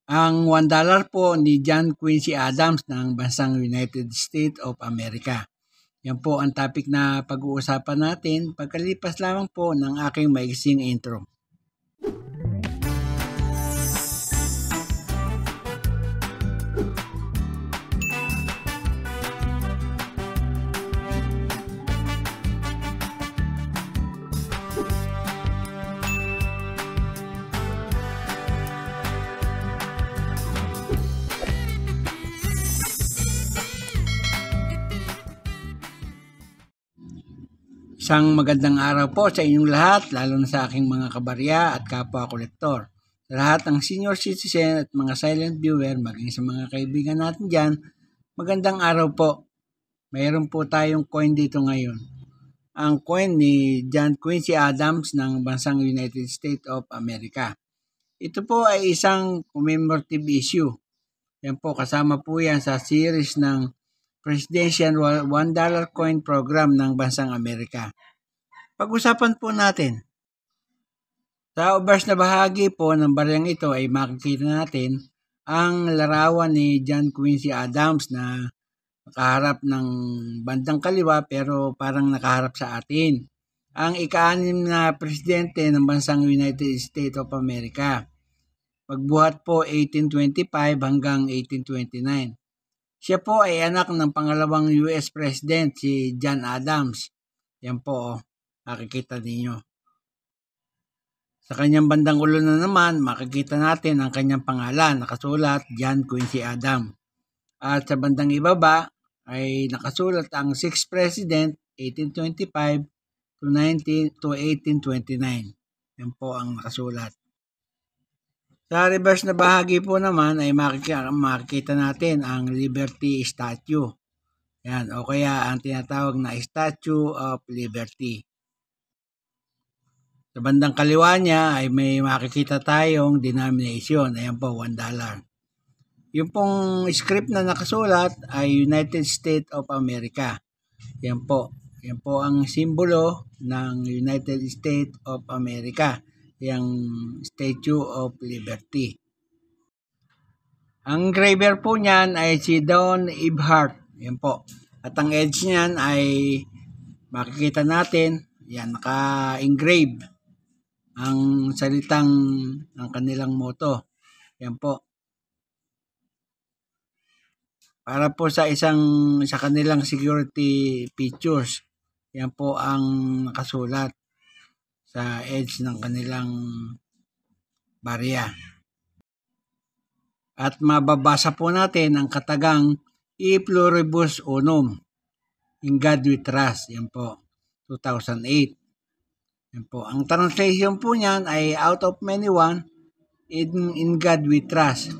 Ang $1 po ni John Quincy Adams ng bansang United States of America. Yan po ang topic na pag-uusapan natin pagkalipas lamang po ng aking maiksing intro. Isang magandang araw po sa inyong lahat, lalo na sa aking mga kabarya at kapwa kolektor. Sa lahat ng senior citizen at mga silent viewer, maging sa mga kaibigan natin dyan, magandang araw po. Mayroon po tayong coin dito ngayon. Ang coin ni John Quincy Adams ng bansang United States of America. Ito po ay isang commemorative issue. Yan po, kasama po yan sa series ng Presidential $1 coin program ng bansang Amerika. Pag-usapan po natin. Sa obverse na bahagi po ng baryang ito ay makikita natin ang larawan ni John Quincy Adams na nakaharap ng bandang kaliwa pero parang nakaharap sa atin. Ang ika-6 na presidente ng bansang United States of America. Pagbuhat po 1825 hanggang 1829. Siya po ay anak ng pangalawang US President, si John Adams. Yan po, makikita ninyo. Sa kanyang bandang ulo na naman, makikita natin ang kanyang pangalan, nakasulat John Quincy Adams. At sa bandang ibaba ay nakasulat ang 6th President, 1825 to 1829. Yan po ang nakasulat. Sa reverse na bahagi po naman ay makikita natin ang Liberty Statue. Yan, o kaya ang tinatawag na Statue of Liberty. Sa bandang kaliwa niya ay may makikita tayong denomination. Ayan po, $1. Yung pong script na nakasulat ay United States of America. Yan po. Yan po ang simbolo ng United States of America. Yung Statue of Liberty. Ang engraver po niyan ay si Don Eberhart. Yan po. At ang edge niyan ay makikita natin, yan, naka-engrave ang salitang ng kanilang motto. Yan po. Para po sa kanilang security features. Yan po ang nakasulat sa edge ng kanilang barya. At mababasa po natin ang katagang E Pluribus Unum, In God We Trust. Yan po, 2008. Yan po. Ang translation po niyan ay Out of Many One, In God We Trust,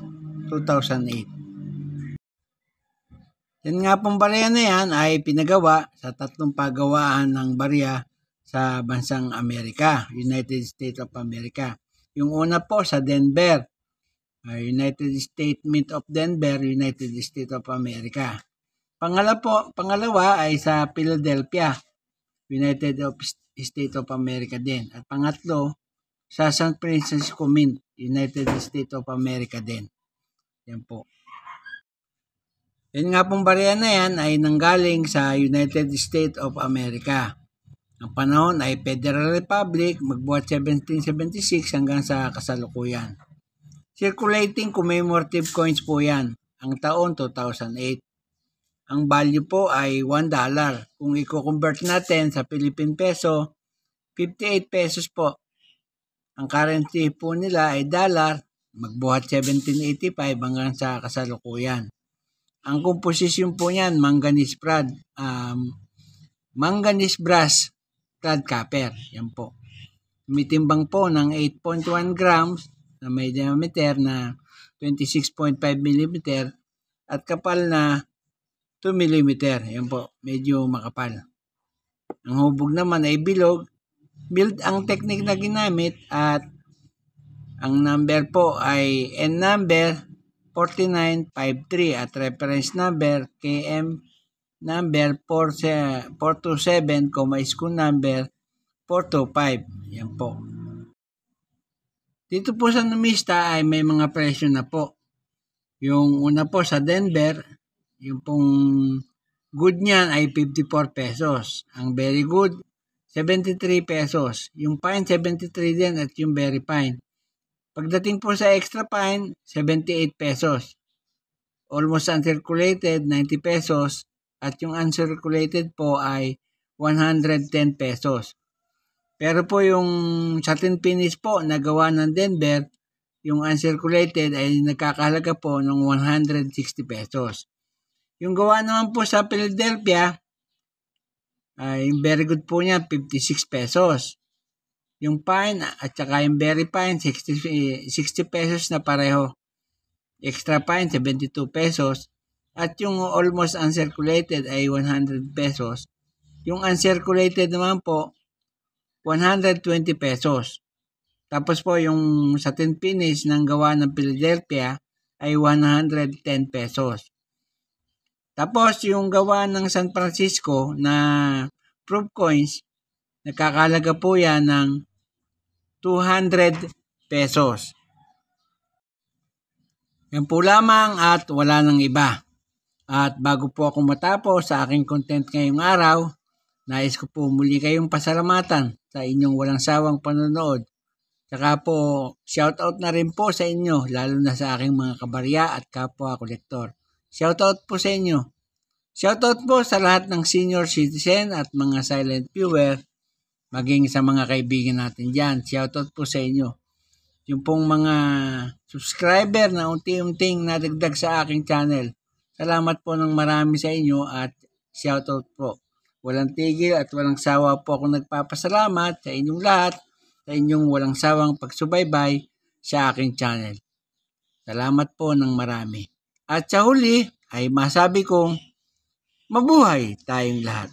2008. Yan nga pong barya na yan ay pinagawa sa 3 pagawaan ng barya sa bansang Amerika, United States of America. Yung una po sa Denver, United States Mint of Denver, United States of America. Pangalawa ay sa Philadelphia, United States of America din. At pangatlo, sa San Francisco Mint, United States of America din. Yan po. Yan nga pong barya na yan ay nanggaling sa United States of America. Ang panahon ay Federal Republic, magbuhat 1776 hanggang sa kasalukuyan. Circulating commemorative coins po yan. Ang taon 2008. Ang value po ay $1. Kung i-convert natin sa Philippine peso, 58 pesos po. Ang currency po nila ay dollar, magbuhat 1785 hanggang sa kasalukuyan. Ang composition po niyan, manganese brass clad copper. Yan po. Umitimbang po ng 8.1 grams na may diameter na 26.5 mm at kapal na 2 mm. Yan po, medyo makapal. Ang hubog naman ay bilog. Build ang technique na ginamit at ang number po ay N number 4953 at reference number KM number 427, school number 425. Yan po. Dito po sa numista ay may mga presyo na po. Yung una po sa Denver, yung pong good niyan ay 54 pesos. Ang very good, 73 pesos. Yung fine, 73 din at yung very fine. Pagdating po sa extra fine, 78 pesos. Almost uncirculated, 90 pesos. At yung uncirculated po ay 110 pesos. Pero po yung satin finish po na gawa ng Denver, yung uncirculated ay nagkakahalaga po ng 160 pesos. Yung gawa naman po sa Philadelphia, ay yung very good po niya, 56 pesos. Yung fine at saka yung very fine, 60 pesos na pareho. Extra fine, 72 pesos. At yung almost uncirculated ay 100 pesos. Yung uncirculated naman po, 120 pesos. Tapos po yung satin finish ng gawa ng Philadelphia ay 110 pesos. Tapos yung gawa ng San Francisco na proof coins, nakakalaga po yan ng 200 pesos. Yan po lamang at wala nang iba. At bago po ako matapos sa aking content ngayong araw, nais ko po muli kayong pasalamatan sa inyong walang sawang panonood. Saka po, shoutout na rin po sa inyo, lalo na sa aking mga kabarya at kapwa kolektor. Shoutout po sa inyo. Shoutout po sa lahat ng senior citizen at mga silent viewer, maging sa mga kaibigan natin dyan. Shoutout po sa inyo. Yung pong mga subscriber na unti-unting nadagdag sa aking channel. Salamat po ng marami sa inyo at shoutout po. Walang tigil at walang sawa po ako nagpapasalamat sa inyong lahat, sa inyong walang sawang pagsubaybay sa aking channel. Salamat po ng marami. At sa huli ay masabi kong mabuhay tayong lahat.